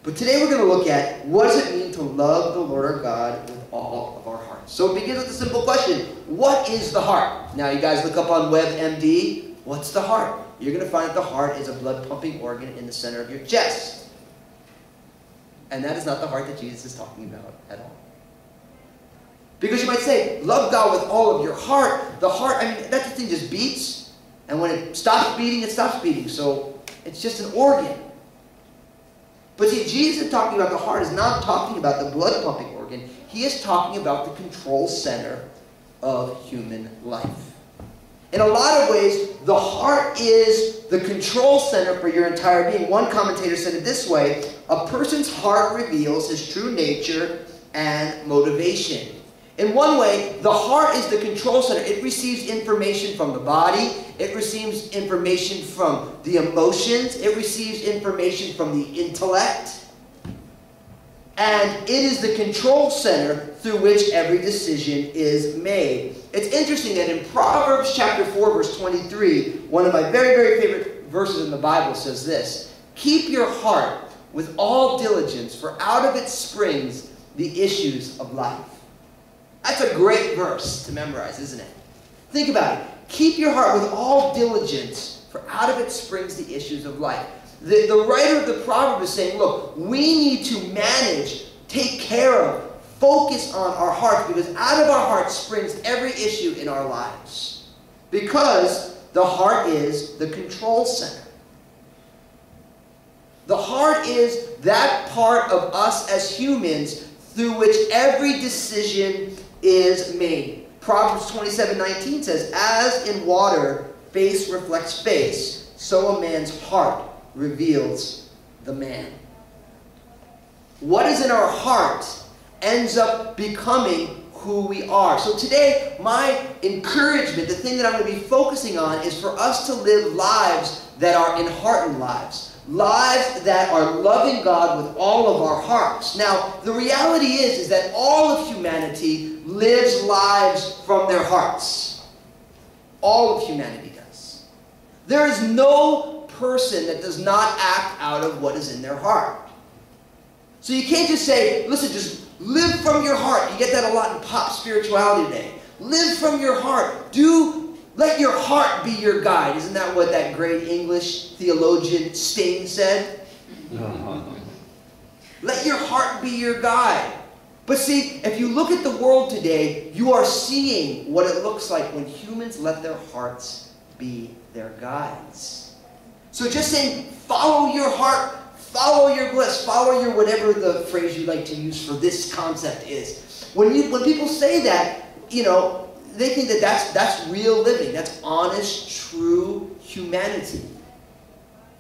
But today we're going to look at what does it mean to love the Lord our God with all of our hearts. So it begins with a simple question. What is the heart? Now you guys look up on WebMD. What's the heart? You're going to find that the heart is a blood pumping organ in the center of your chest. And that is not the heart that Jesus is talking about at all. Because you might say, love God with all of your heart. The heart, I mean, that thing just beats. And when it stops beating, it stops beating. So it's just an organ. But see, Jesus talking about the heart is not talking about the blood pumping organ. He is talking about the control center of human life. In a lot of ways, the heart is the control center for your entire being. One commentator said it this way: a person's heart reveals his true nature and motivation. In one way, the heart is the control center. It receives information from the body. It receives information from the emotions. It receives information from the intellect. And it is the control center through which every decision is made. It's interesting that in Proverbs chapter 4, verse 23, one of my very, very favorite verses in the Bible says this: keep your heart with all diligence, for out of it springs the issues of life. That's a great verse to memorize, isn't it? Think about it. Keep your heart with all diligence, for out of it springs the issues of life. The writer of the proverb is saying, look, we need to manage, take care of, focus on our hearts, because out of our hearts springs every issue in our lives. Because the heart is the control center. The heart is that part of us as humans through which every decision is made. Proverbs 27:19 says, as in water, face reflects face, so a man's heart reveals the man. What is in our heart ends up becoming who we are. So today, my encouragement, the thing that I'm going to be focusing on, is for us to live lives that are en-heartened lives. Lives that are loving God with all of our hearts. Now, the reality is that all of humanity lives lives from their hearts. All of humanity does. There is no person that does not act out of what is in their heart. So you can't just say, listen, just live from your heart. You get that a lot in pop spirituality today. Live from your heart. Let your heart be your guide. Isn't that what that great English theologian Sting said? Let your heart be your guide. But see, if you look at the world today, you are seeing what it looks like when humans let their hearts be their guides. So just saying, follow your heart, follow your bliss, follow your whatever the phrase you like to use for this concept is. When people say that, you know, they think that that's real living. That's honest, true humanity.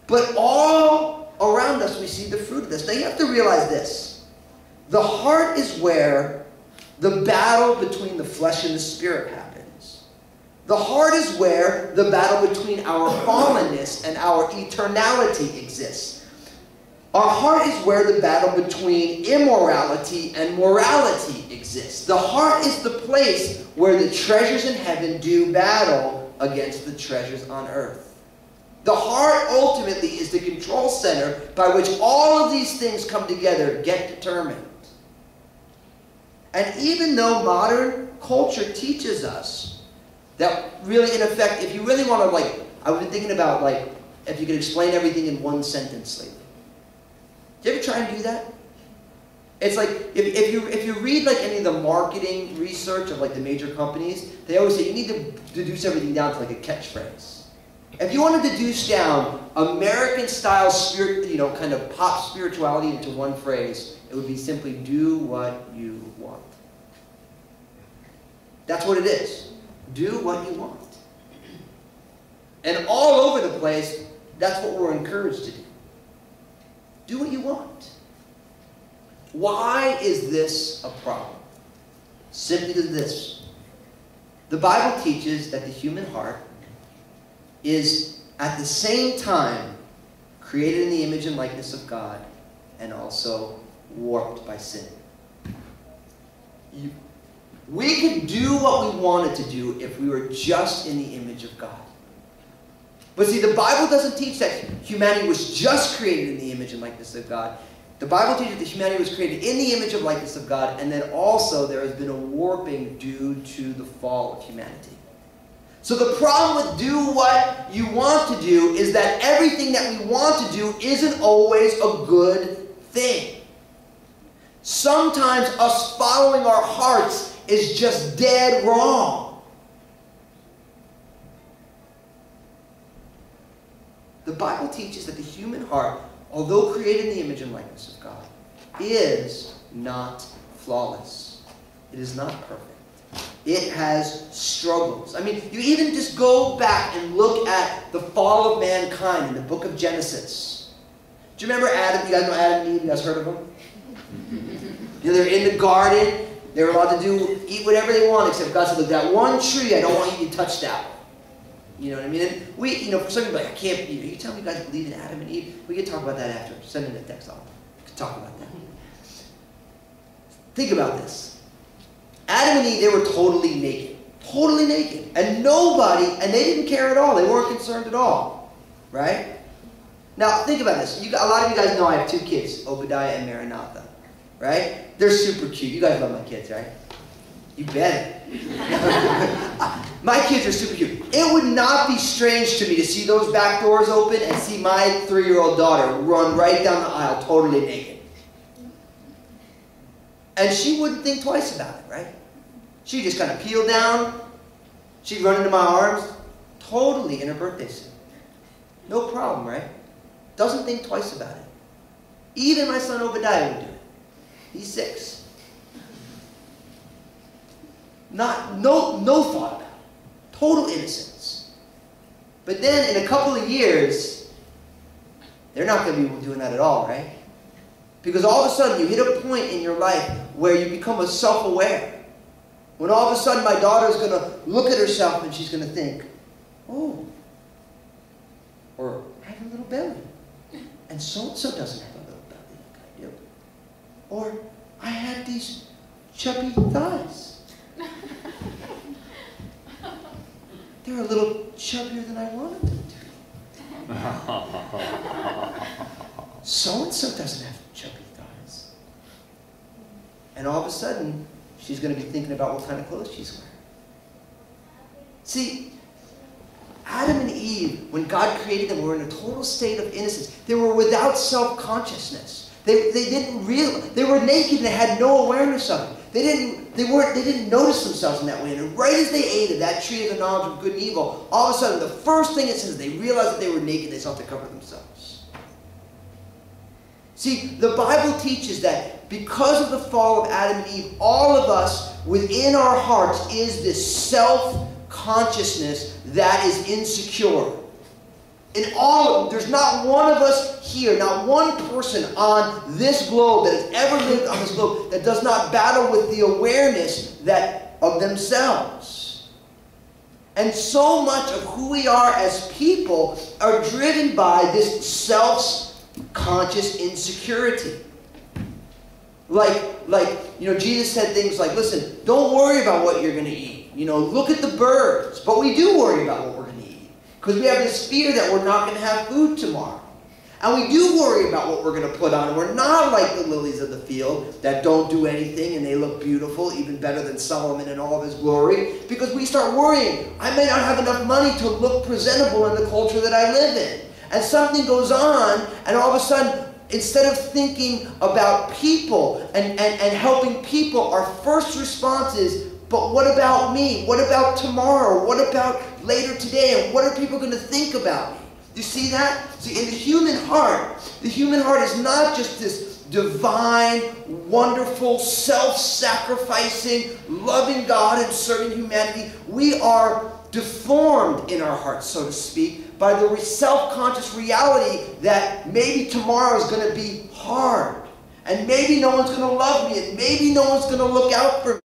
But all around us, we see the fruit of this. Now, you have to realize this. The heart is where the battle between the flesh and the spirit happens. The heart is where the battle between our fallenness and our eternality exists. Our heart is where the battle between immorality and morality exists. The heart is the place where the treasures in heaven do battle against the treasures on earth. The heart ultimately is the control center by which all of these things come together, get determined. And even though modern culture teaches us that really, in effect, if you really want to, I've been thinking about, if you could explain everything in one sentence lately. Do you ever try and do that? It's like, if you read any of the marketing research of the major companies, they always say you need to deduce everything down to a catchphrase. If you want to deduce down American-style spirit, kind of pop spirituality into one phrase, it would be simply do what you want. That's what it is. Do what you want. And all over the place, that's what we're encouraged to do. Do what you want. Why is this a problem? Simply to this. The Bible teaches that the human heart is at the same time created in the image and likeness of God and also warped by sin. We could do what we wanted to do if we were just in the image of God. But see, the Bible doesn't teach that humanity was just created in the image and likeness of God. The Bible teaches that humanity was created in the image and likeness of God, and then also there has been a warping due to the fall of humanity. So the problem with do what you want to do is that everything that we want to do isn't always a good thing. Sometimes us following our hearts is just dead wrong. The Bible teaches that the human heart, although created in the image and likeness of God, is not flawless. It is not perfect. It has struggles. I mean, you even just go back and look at the fall of mankind in the book of Genesis. Do you remember Adam? You guys know Adam and Eve? You guys heard of them? You know, they're in the garden. They were allowed to eat whatever they want, except God said, look, that one tree, I don't want you to touch that one. You know what I mean? And we, you know, for some people, like, I can't, you tell me you guys believe in Adam and Eve? We can talk about that after. Send me a text. We can talk about that. Think about this. Adam and Eve, they were totally naked. Totally naked. And nobody, and they didn't care at all. They weren't concerned at all. Right? Now, think about this. A lot of you guys know I have two kids, Obadiah and Maranatha. Right? They're super cute. You guys love my kids, right? You bet. My kids are super cute. It would not be strange to me to see those back doors open and see my 3-year-old daughter run right down the aisle totally naked. And she wouldn't think twice about it, right? She'd just kind of peel down. She'd run into my arms totally in her birthday suit. No problem, right? Doesn't think twice about it. Even my son Obadiah would do it. He's 6. No thought about it. Total innocence. But then in a couple of years, they're not going to be doing that at all, right? Because all of a sudden you hit a point in your life where you become self-aware. When all of a sudden my daughter's going to look at herself and she's going to think, oh, or I have a little belly. And so-and-so doesn't have a little belly like I do. Or I have these chubby thighs. They're a little chubbier than I wanted them to be. So-and-so doesn't have chubby thighs. And all of a sudden, she's going to be thinking about what kind of clothes she's wearing. See, Adam and Eve, when God created them, were in a total state of innocence. They were without self-consciousness. They didn't realize. They were naked and they had no awareness of it. They didn't notice themselves in that way. And right as they ate of that tree of the knowledge of good and evil, all of a sudden, the first thing it says, they realized that they were naked. They sought to cover themselves. See, the Bible teaches that because of the fall of Adam and Eve, all of us within our hearts is this self-consciousness that is insecure. In all of them, there's not one of us here, not one person on this globe that has ever lived on this globe that does not battle with the awareness of themselves. And so much of who we are as people are driven by this self-conscious insecurity. Jesus said things like, listen, don't worry about what you're going to eat. Look at the birds. But we do worry about what we're going to eat. Because we have this fear that we're not going to have food tomorrow. And we do worry about what we're going to put on. We're not like the lilies of the field that don't do anything and they look beautiful, even better than Solomon in all of his glory. Because we start worrying, I may not have enough money to look presentable in the culture that I live in. And something goes on, and all of a sudden, instead of thinking about people and helping people, our first response is, but what about me? What about tomorrow? What about later today? And what are people going to think about me? Do you see that? See, in the human heart is not just this divine, wonderful, self-sacrificing, loving God and serving humanity. We are deformed in our hearts, so to speak, by the self-conscious reality that maybe tomorrow is going to be hard. And maybe no one's going to love me. And maybe no one's going to look out for me.